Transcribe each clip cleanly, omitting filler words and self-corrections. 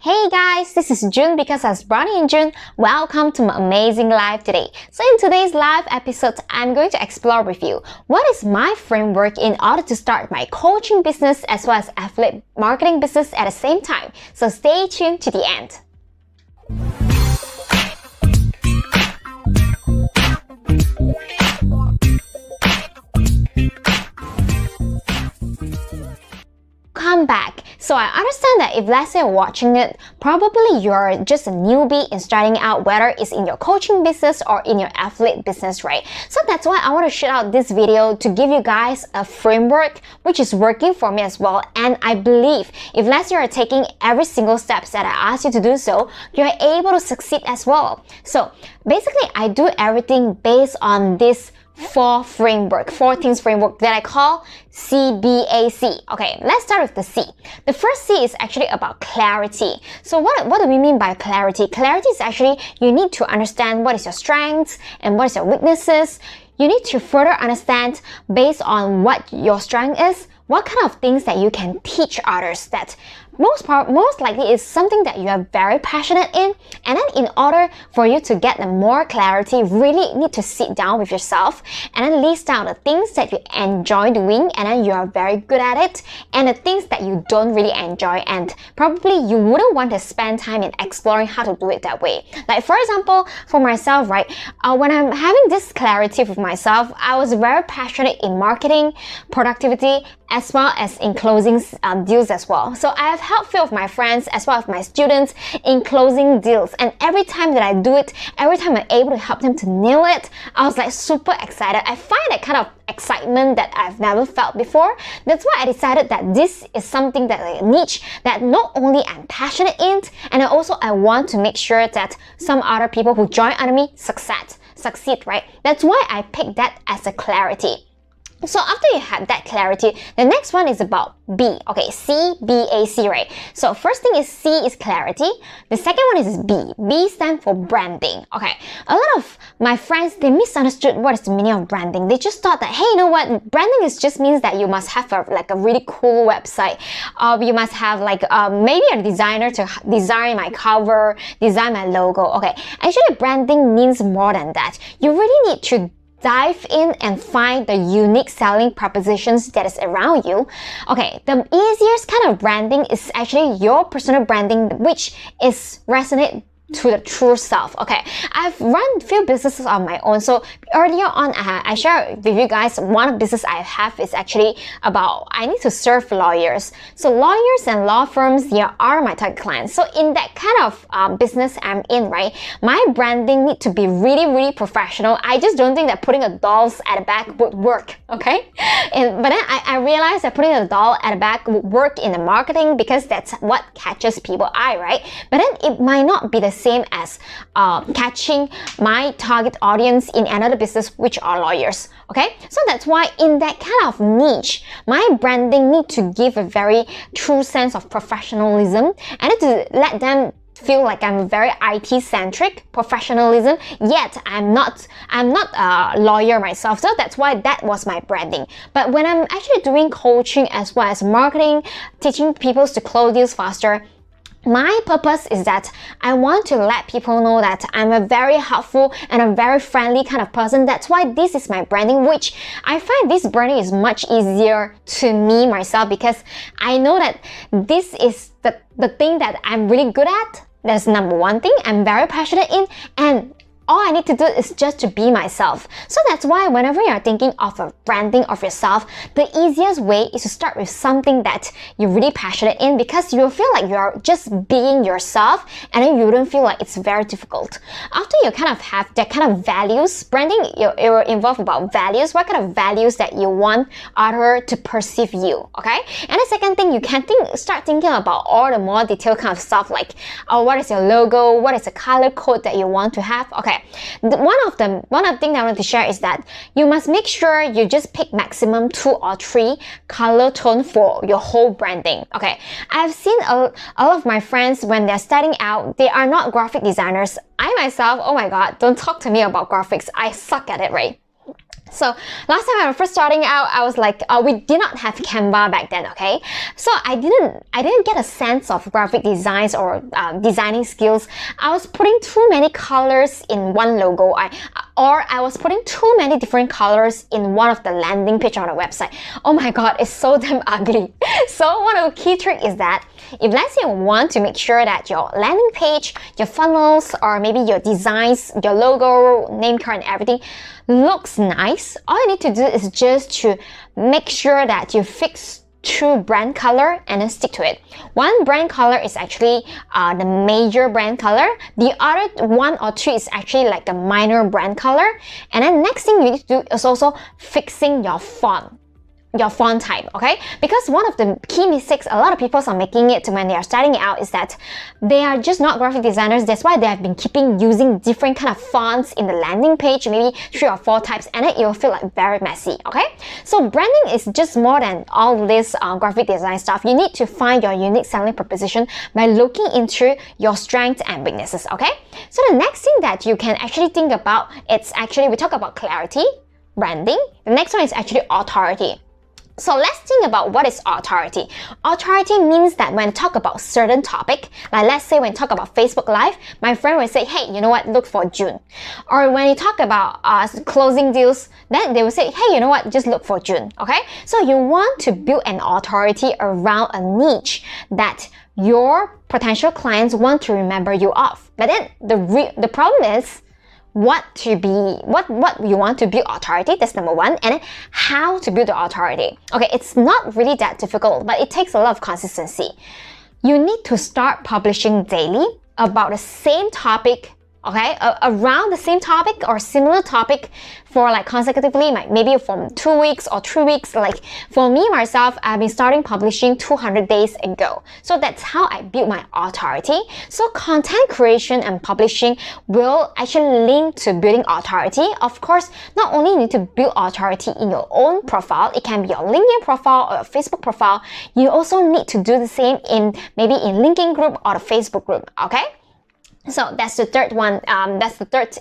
Hey guys, this is June because as Brownie and June. Welcome to my amazing live today. So in today's live episode, I'm going to explore with you what is my framework in order to start my coaching business as well as affiliate marketing business at the same time. So stay tuned to the end. Come back. So I understand that if let's say you're watching it, probably you're just a newbie in starting out, whether it's in your coaching business or in your affiliate business, right? So that's why I want to shoot out this video to give you guys a framework which is working for me as well. And I believe if let's say you're taking every single steps that I ask you to do so, you're able to succeed as well. So basically I do everything based on this four things framework that I call CBAC. Okay, let's start with the C. The first C is actually about clarity. So what do we mean by clarity? Clarity is actually you need to understand what is your strengths and what is your weaknesses. You need to further understand based on what your strength is, what kind of things that you can teach others that most likely is something that you are very passionate in. And then in order for you to get the more clarity, you really need to sit down with yourself and then list down the things that you enjoy doing and then you are very good at it, and the things that you don't really enjoy and probably you wouldn't want to spend time in exploring how to do it that way. Like for example, for myself, right, when I'm having this clarity with myself, I was very passionate in marketing, productivity, as well as in closing deals as well. So I have helped few of my friends as well as my students in closing deals, and every time that I do it, every time I'm able to help them to nail it, I was like super excited. I find that kind of excitement that I've never felt before. That's why I decided that this is something that like a niche that not only I'm passionate in, and also I want to make sure that some other people who join under me succeed, right? That's why I picked that as a clarity. So after you have that clarity, the next one is about B. Okay, C, B, A, C, right? So first thing is C is clarity. The second one is B. B stands for branding. Okay, a lot of my friends, they misunderstood what is the meaning of branding. They just thought that, hey, you know what? Branding just means that you must have a really cool website. You must have maybe a designer to design my cover, design my logo. Okay, actually branding means more than that. You really need to dive in and find the unique selling propositions that is around you. Okay, the easiest kind of branding is actually your personal branding, which is resonate to the true self. Okay, I've run a few businesses on my own. So earlier on, I shared with you guys one business I have is actually about I need to serve lawyers. So lawyers and law firms, they are my target clients. So in that kind of business I'm in, right, my branding need to be really professional. I just don't think that putting a dolls at the back would work. Okay, but then I realized that putting a doll at the back would work in the marketing because that's what catches people's eye, right? But then it might not be the same as catching my target audience in another business, which are lawyers. Okay, so that's why in that kind of niche, my branding need to give a very true sense of professionalism and to let them feel like I'm very IT-centric professionalism, yet I'm not a lawyer myself. So that's why that was my branding. But when I'm actually doing coaching as well as marketing, teaching people to close deals faster, my purpose is that I want to let people know that I'm a very helpful and a very friendly kind of person. That's why this is my branding, which I find this branding is much easier to me myself because I know that this is the thing that I'm really good at. That's number one thing I'm very passionate in, and all I need to do is just to be myself. So that's why whenever you're thinking of a branding of yourself, the easiest way is to start with something that you're really passionate in, because you will feel like you're just being yourself and then you wouldn't feel like it's very difficult. After you kind of have that kind of values, branding, it will involve about values, what kind of values that you want other to perceive you, okay? And the second thing, you can start thinking about all the more detailed kind of stuff like, what is your logo, what is the color code that you want to have, okay? One of the things I want to share is that you must make sure you just pick maximum 2 or 3 color tone for your whole branding. Okay, I've seen a lot of my friends when they're starting out, they are not graphic designers. I myself, oh my god, don't talk to me about graphics. I suck at it, right? So last time I was first starting out, I was like, we did not have Canva back then, okay? So I didn't get a sense of graphic designs or designing skills. I was putting too many colors in one logo, or I was putting too many different colors in one of the landing page on a website. Oh my god, it's so damn ugly. So one of the key tricks is that if let's say you want to make sure that your landing page, your funnels, or maybe your designs, your logo, name card and everything looks nice, all you need to do is just to make sure that you fix true brand color and then stick to it. One brand color is actually the major brand color. The other one or two is actually like a minor brand color. And then next thing you need to do is also fixing your font type, okay? Because one of the key mistakes a lot of people are making it when they are starting out is that they are just not graphic designers. That's why they have been keeping using different kind of fonts in the landing page, maybe 3 or 4 types, and then it will feel like very messy, okay? So branding is just more than all this graphic design stuff. You need to find your unique selling proposition by looking into your strengths and weaknesses, okay? So the next thing that you can actually think about, it's actually, we talk about clarity, branding. The next one is actually authority. So let's think about what is authority. Authority means that when talk about certain topic, like let's say when talk about Facebook Live, my friend will say, hey, you know what, look for June. Or when you talk about closing deals, then they will say, hey, you know what, just look for June, okay? So you want to build an authority around a niche that your potential clients want to remember you of. But then the problem is, what you want to build authority, that's number one, and then how to build the authority. Okay, it's not really that difficult, but it takes a lot of consistency. You need to start publishing daily about the same topic, okay, around the same topic or similar topic for like consecutively, like maybe from 2 weeks or 3 weeks. Like for me, myself, I've been starting publishing 200 days ago. So that's how I build my authority. So content creation and publishing will actually link to building authority. Of course, not only you need to build authority in your own profile, it can be your LinkedIn profile or your Facebook profile. You also need to do the same in maybe in LinkedIn group or the Facebook group, okay? So that's the third one. That's the third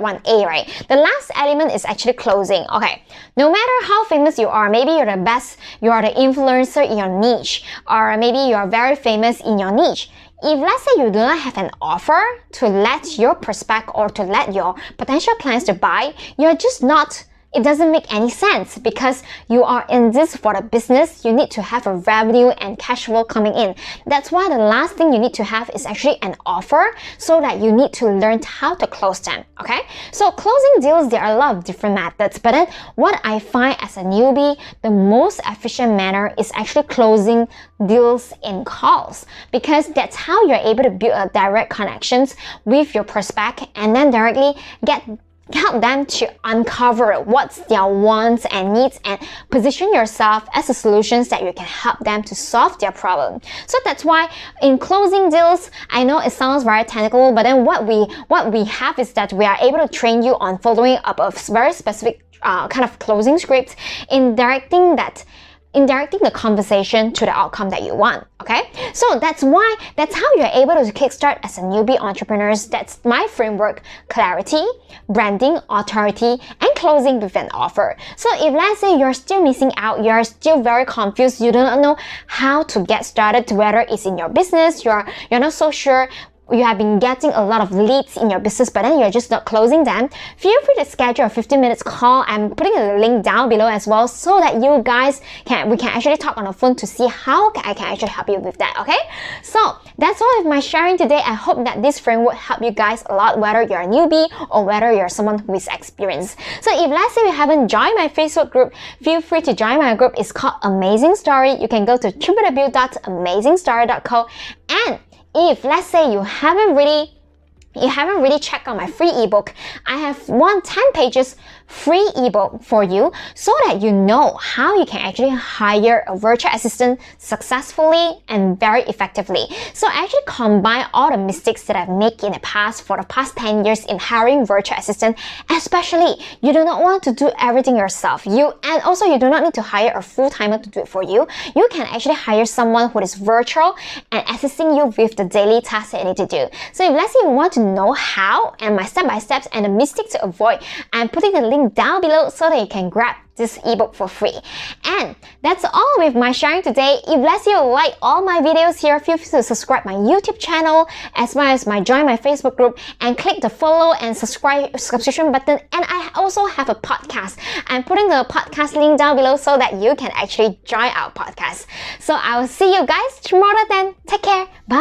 one, A, right? The last element is actually closing. Okay, no matter how famous you are, maybe you're the best, you are the influencer in your niche, or maybe you are very famous in your niche. If let's say you do not have an offer to let your prospect or to let your potential clients to buy, you're just not. It doesn't make any sense because you are in this for the business. You need to have a revenue and cash flow coming in. That's why the last thing you need to have is actually an offer, so that you need to learn how to close them, okay? So closing deals, there are a lot of different methods, but then what I find as a newbie, the most efficient manner is actually closing deals in calls, because that's how you're able to build a direct connections with your prospect and then directly help them to uncover what's their wants and needs and position yourself as a solutions that you can help them to solve their problem. So that's why in closing deals, I know it sounds very technical, but then what we have is that we are able to train you on following up a very specific kind of closing script in directing the conversation to the outcome that you want, okay? So that's how you're able to kickstart as a newbie entrepreneurs. That's my framework: clarity, branding, authority, and closing with an offer. So if let's say you're still missing out, you're still very confused, you do not know how to get started, whether it's in your business, you're not so sure, you have been getting a lot of leads in your business, but then you're just not closing them, feel free to schedule a 15 minutes call. I'm putting a link down below as well, so that you guys we can actually talk on the phone to see how I can actually help you with that, okay? So that's all of my sharing today. I hope that this framework help you guys a lot, whether you're a newbie or whether you're someone who is experienced. So if let's say you haven't joined my Facebook group, feel free to join my group. It's called Amazing Story. You can go to www.amazingstory.co, and if let's say you haven't really checked out my free ebook, I have 10 pages free ebook for you, so that you know how you can actually hire a virtual assistant successfully and very effectively. So I actually combine all the mistakes that I've made in the past for the past 10 years in hiring virtual assistant. Especially, you do not want to do everything yourself. And also you do not need to hire a full-timer to do it for you. You can actually hire someone who is virtual and assisting you with the daily tasks that you need to do. So if let's say you want to know how and my step-by-steps and the mistakes to avoid, I'm putting the link down below so that you can grab this ebook for free. And that's all with my sharing today. If let's you like all my videos here, feel free to subscribe my YouTube channel as well as join my Facebook group and click the follow and subscription button. And I also have a podcast. I'm putting the podcast link down below so that you can actually join our podcast. So I will see you guys tomorrow then. Take care. Bye.